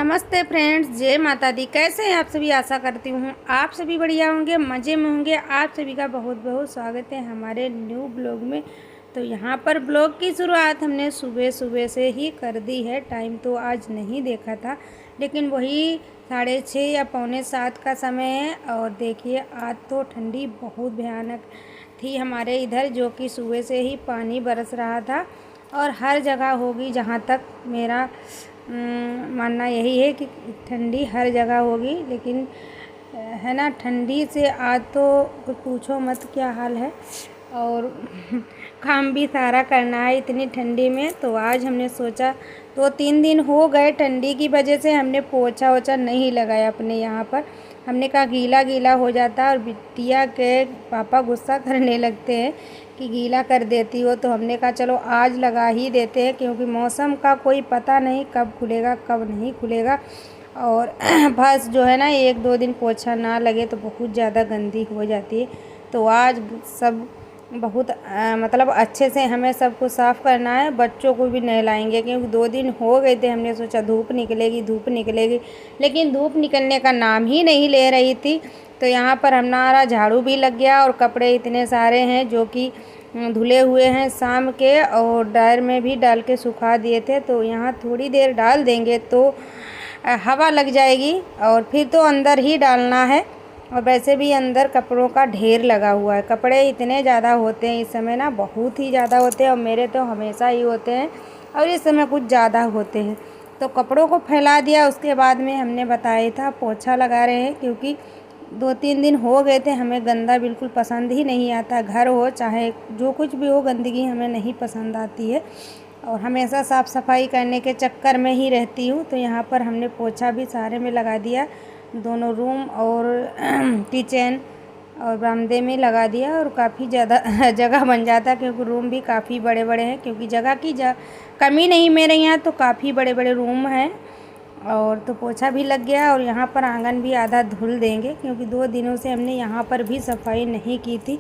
नमस्ते फ्रेंड्स, जय माता दी। कैसे हैं आप सभी? आशा करती हूँ आप सभी बढ़िया होंगे, मज़े में होंगे। आप सभी का बहुत बहुत स्वागत है हमारे न्यू ब्लॉग में। तो यहाँ पर ब्लॉग की शुरुआत हमने सुबह सुबह से ही कर दी है। टाइम तो आज नहीं देखा था, लेकिन वही 6:30 या 6:45 का समय है। और देखिए, आज तो ठंडी बहुत भयानक थी हमारे इधर, जो कि सुबह से ही पानी बरस रहा था। और हर जगह होगी, जहाँ तक मेरा मानना यही है कि ठंडी हर जगह होगी। लेकिन है ना, ठंडी से आज तो कुछ पूछो मत क्या हाल है। और काम भी सारा करना है इतनी ठंडी में। तो आज हमने सोचा, 2-3 दिन हो गए ठंडी की वजह से हमने पोछा वोछा नहीं लगाया अपने यहाँ पर। हमने कहा गीला गीला हो जाता है, और बिटिया के पापा गुस्सा करने लगते हैं कि गीला कर देती हो। तो हमने कहा चलो आज लगा ही देते हैं, क्योंकि मौसम का कोई पता नहीं कब खुलेगा कब नहीं खुलेगा। और बस जो है ना, 1-2 दिन पोछा ना लगे तो बहुत ज़्यादा गंदी हो जाती है। तो आज सब बहुत मतलब अच्छे से हमें सब कुछ साफ़ करना है। बच्चों को भी नहलाएंगे, क्योंकि 2 दिन हो गए थे। हमने सोचा धूप निकलेगी धूप निकलेगी, लेकिन धूप निकलने का नाम ही नहीं ले रही थी। तो यहाँ पर हमारा झाड़ू भी लग गया, और कपड़े इतने सारे हैं जो कि धुले हुए हैं शाम के, और ड्रायर में भी डाल के सुखा दिए थे। तो यहाँ थोड़ी देर डाल देंगे तो हवा लग जाएगी, और फिर तो अंदर ही डालना है। और वैसे भी अंदर कपड़ों का ढेर लगा हुआ है। कपड़े इतने ज़्यादा होते हैं इस समय ना, बहुत ही ज़्यादा होते हैं। और मेरे तो हमेशा ही होते हैं, और इस समय कुछ ज़्यादा होते हैं। तो कपड़ों को फैला दिया। उसके बाद में हमने बताया था पोछा लगा रहे हैं, क्योंकि 2-3 दिन हो गए थे। हमें गंदा बिल्कुल पसंद ही नहीं आता। घर हो चाहे जो कुछ भी हो, गंदगी हमें नहीं पसंद आती है, और हमेशा साफ़ सफाई करने के चक्कर में ही रहती हूँ। तो यहाँ पर हमने पोछा भी सारे में लगा दिया, दोनों रूम और किचन और बरामदे में लगा दिया। और काफ़ी ज़्यादा जगह बन जाता, क्योंकि रूम भी काफ़ी बड़े बड़े हैं, क्योंकि जगह की कमी नहीं मेरे यहाँ। तो काफ़ी बड़े बड़े रूम हैं। और तो पोछा भी लग गया, और यहाँ पर आंगन भी आधा धुल देंगे, क्योंकि 2 दिनों से हमने यहाँ पर भी सफाई नहीं की थी।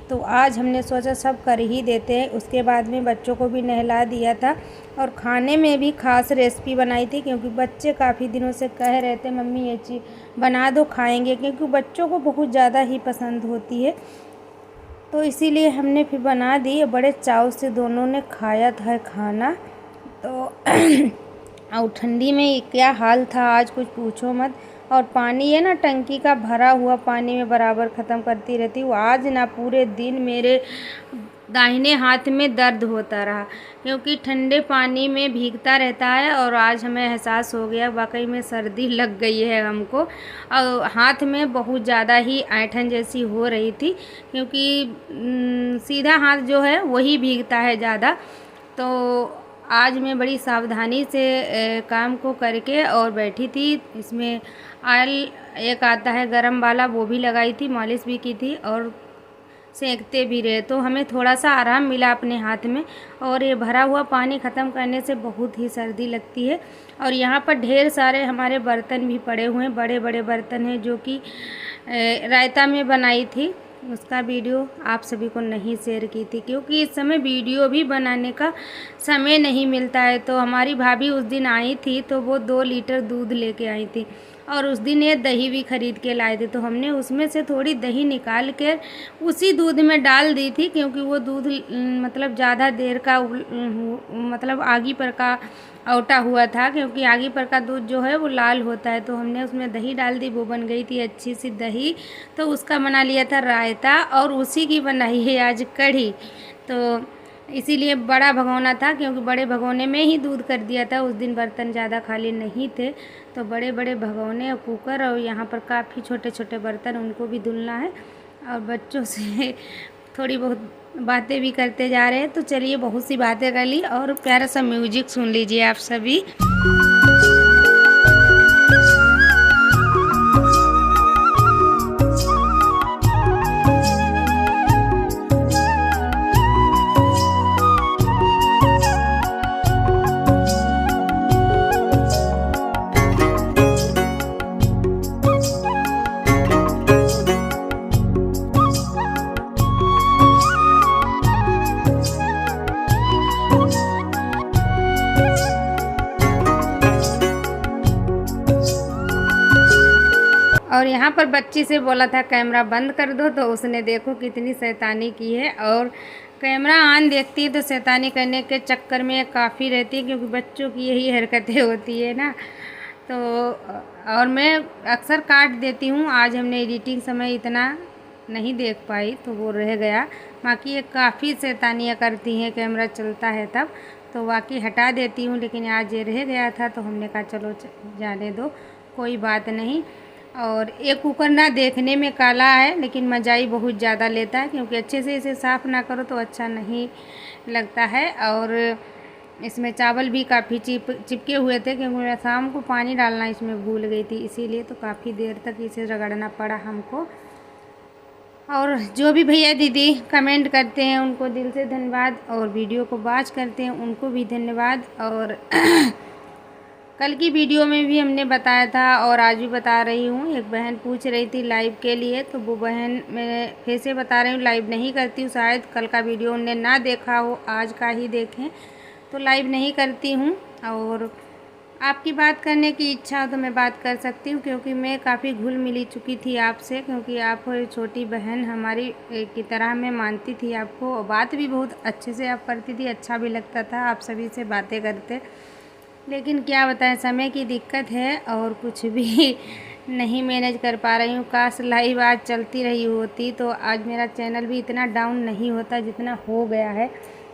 तो आज हमने सोचा सब कर ही देते हैं। उसके बाद में बच्चों को भी नहला दिया था, और खाने में भी ख़ास रेसिपी बनाई थी, क्योंकि बच्चे काफ़ी दिनों से कह रहे थे मम्मी ये चीज़ बना दो, खाएंगे, क्योंकि बच्चों को बहुत ज़्यादा ही पसंद होती है। तो इसीलिए हमने फिर बना दी। बड़े चाव से दोनों ने खाया था खाना। तो और ठंडी में क्या हाल था आज, कुछ पूछो मत। और पानी है ना, टंकी का भरा हुआ पानी में बराबर ख़त्म करती रहती हूँ। आज ना पूरे दिन मेरे दाहिने हाथ में दर्द होता रहा, क्योंकि ठंडे पानी में भीगता रहता है। और आज हमें एहसास हो गया वाकई में सर्दी लग गई है हमको। और हाथ में बहुत ज़्यादा ही ऐंठन जैसी हो रही थी, क्योंकि सीधा हाथ जो है वही भीगता है ज़्यादा। तो आज मैं बड़ी सावधानी से काम को करके और बैठी थी। इसमें ऑयल एक आता है गरम वाला, वो भी लगाई थी, मालिश भी की थी, और सेंकते भी रहे। तो हमें थोड़ा सा आराम मिला अपने हाथ में। और ये भरा हुआ पानी ख़त्म करने से बहुत ही सर्दी लगती है। और यहाँ पर ढेर सारे हमारे बर्तन भी पड़े हुए हैं, बड़े बड़े बर्तन हैं, जो कि रायता में बनाई थी। उसका वीडियो आप सभी को नहीं शेयर की थी, क्योंकि इस समय वीडियो भी बनाने का समय नहीं मिलता है। तो हमारी भाभी उस दिन आई थी, तो वो 2 लीटर दूध लेके आई थी, और उस दिन ये दही भी ख़रीद के लाए थे। तो हमने उसमें से थोड़ी दही निकाल कर उसी दूध में डाल दी थी, क्योंकि वो दूध मतलब ज़्यादा देर का मतलब आगी पर का औटा हुआ था, क्योंकि आगी पर का दूध जो है वो लाल होता है। तो हमने उसमें दही डाल दी, वो बन गई थी अच्छी सी दही। तो उसका बना लिया था रायता, और उसी की बनाई है आज कढ़ी। तो इसीलिए बड़ा भगोना था, क्योंकि बड़े भगोने में ही दूध कर दिया था। उस दिन बर्तन ज़्यादा खाली नहीं थे, तो बड़े बड़े भगोने और कुकर, और यहाँ पर काफ़ी छोटे छोटे बर्तन, उनको भी धुलना है। और बच्चों से थोड़ी बहुत बातें भी करते जा रहे हैं। तो चलिए, बहुत सी बातें कर ली, और प्यारा सा म्यूजिक सुन लीजिए आप सभी। और यहाँ पर बच्ची से बोला था कैमरा बंद कर दो, तो उसने देखो कितनी शैतानी की है। और कैमरा ऑन देखती है तो शैतानी करने के चक्कर में काफ़ी रहती है, क्योंकि बच्चों की यही हरकतें होती है ना। तो और मैं अक्सर काट देती हूँ। आज हमने एडिटिंग समय इतना नहीं देख पाई तो वो रह गया। बाकी ये काफ़ी शैतानियाँ करती हैं, कैमरा चलता है तब तो बाकी हटा देती हूँ, लेकिन आज ये रह गया था तो हमने कहा चलो जाने दो, कोई बात नहीं। और एक कुकर ना देखने में काला है, लेकिन मज़ाई बहुत ज़्यादा लेता है, क्योंकि अच्छे से इसे साफ़ ना करो तो अच्छा नहीं लगता है। और इसमें चावल भी काफ़ी चिपके हुए थे, क्योंकि मैं शाम को पानी डालना इसमें भूल गई थी, इसीलिए तो काफ़ी देर तक इसे रगड़ना पड़ा हमको। और जो भी भैया दीदी कमेंट करते हैं उनको दिल से धन्यवाद, और वीडियो को वॉच करते हैं उनको भी धन्यवाद। और कल की वीडियो में भी हमने बताया था और आज भी बता रही हूँ। एक बहन पूछ रही थी लाइव के लिए, तो वो बहन मैं फिर से बता रही हूँ, लाइव नहीं करती हूँ। शायद कल का वीडियो उन्होंने ना देखा हो, आज का ही देखें, तो लाइव नहीं करती हूँ। और आपकी बात करने की इच्छा हो तो मैं बात कर सकती हूँ, क्योंकि मैं काफ़ी घुल मिली चुकी थी आपसे, क्योंकि आप छोटी बहन हमारी की तरह मैं मानती थी आपको, और बात भी बहुत अच्छे से आप करती थी, अच्छा भी लगता था आप सभी से बातें करते। लेकिन क्या बताएं, समय की दिक्कत है और कुछ भी नहीं मैनेज कर पा रही हूँ। काश लाइव आज चलती रही होती तो आज मेरा चैनल भी इतना डाउन नहीं होता जितना हो गया है।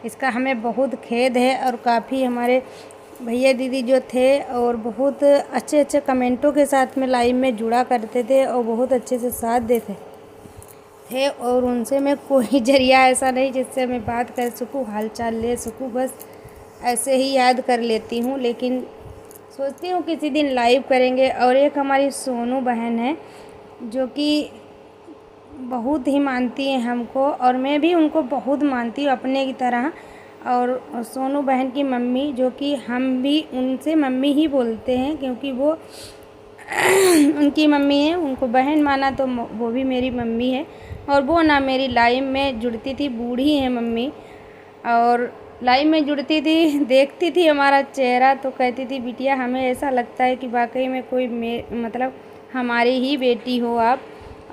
इसका हमें बहुत खेद है। और काफ़ी हमारे भैया दीदी जो थे और बहुत अच्छे अच्छे कमेंटों के साथ में लाइव में जुड़ा करते थे और बहुत अच्छे से साथ देते थे, और उनसे मैं कोई जरिया ऐसा नहीं जिससे मैं बात कर सकूं, हालचाल ले सकूं, बस ऐसे ही याद कर लेती हूं। लेकिन सोचती हूँ किसी दिन लाइव करेंगे। और एक हमारी सोनू बहन है जो कि बहुत ही मानती हैं हमको, और मैं भी उनको बहुत मानती हूँ अपने की तरह। और सोनू बहन की मम्मी, जो कि हम भी उनसे मम्मी ही बोलते हैं, क्योंकि वो उनकी मम्मी है, उनको बहन माना तो वो भी मेरी मम्मी है। और वो ना मेरी लाइव में जुड़ती थी, बूढ़ी है मम्मी, और लाइव में जुड़ती थी, देखती थी हमारा चेहरा तो कहती थी बिटिया हमें ऐसा लगता है कि वाकई में कोई मतलब हमारी ही बेटी हो आप।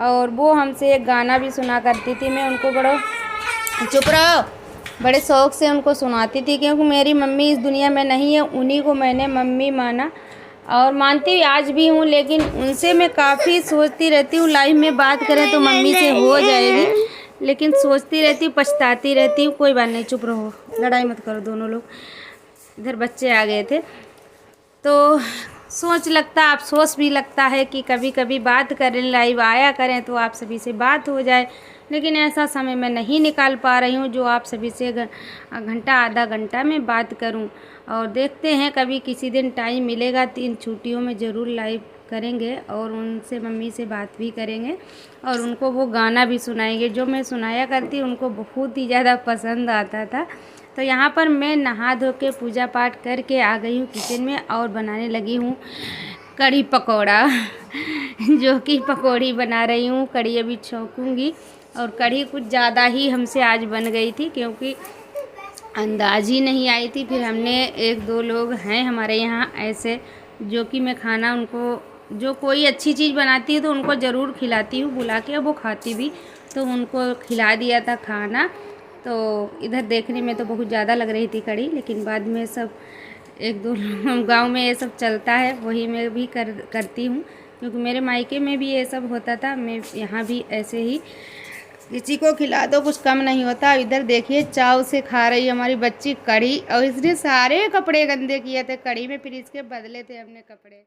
और वो हमसे एक गाना भी सुना करती थी, मैं उनको चुप रहो, बड़े शौक़ से उनको सुनाती थी, क्योंकि मेरी मम्मी इस दुनिया में नहीं है, उन्हीं को मैंने मम्मी माना और मानती आज भी हूँ। लेकिन उनसे मैं काफ़ी सोचती रहती हूँ लाइव में बात करें तो मम्मी से हो जाएगी, लेकिन सोचती रहती हूँ, पछताती रहती हूँ। कोई बात नहीं, चुप रहो, लड़ाई मत करो दोनों लोग। इधर बच्चे आ गए थे तो सोच लगता, अफसोस भी लगता है कि कभी कभी बात करें, लाइव आया करें तो आप सभी से बात हो जाए, लेकिन ऐसा समय मैं नहीं निकाल पा रही हूँ जो आप सभी से घंटा आधा घंटा में बात करूँ। और देखते हैं कभी किसी दिन टाइम मिलेगा, 3 छुट्टियों में ज़रूर लाइव करेंगे और उनसे मम्मी से बात भी करेंगे और उनको वो गाना भी सुनाएंगे जो मैं सुनाया करती, उनको बहुत ही ज़्यादा पसंद आता था। तो यहाँ पर मैं नहा धो के पूजा पाठ करके आ गई हूँ किचन में और बनाने लगी हूँ कढ़ी पकौड़ा जो कि पकौड़ी बना रही हूँ। कढ़ी अभी छौंकूँगी और कढ़ी कुछ ज़्यादा ही हमसे आज बन गई थी, क्योंकि अंदाज ही नहीं आई थी। फिर हमने 1-2 लोग हैं हमारे यहाँ ऐसे जो कि मैं खाना उनको, जो कोई अच्छी चीज़ बनाती है तो उनको ज़रूर खिलाती हूँ बुला के, वो खाती भी, तो उनको खिला दिया था खाना। तो इधर देखने में तो बहुत ज़्यादा लग रही थी कढ़ी, लेकिन बाद में सब 1-2 गाँव में ये सब चलता है, वही मैं भी करती हूँ, क्योंकि मेरे मायके में भी ये सब होता था। मैं यहाँ भी ऐसे ही किसी को खिला दो कुछ कम नहीं होता। इधर देखिए चाव से खा रही हमारी बच्ची कढ़ी, और इसने सारे कपड़े गंदे किए थे कढ़ी में, फिर इसके बदले थे हमने कपड़े।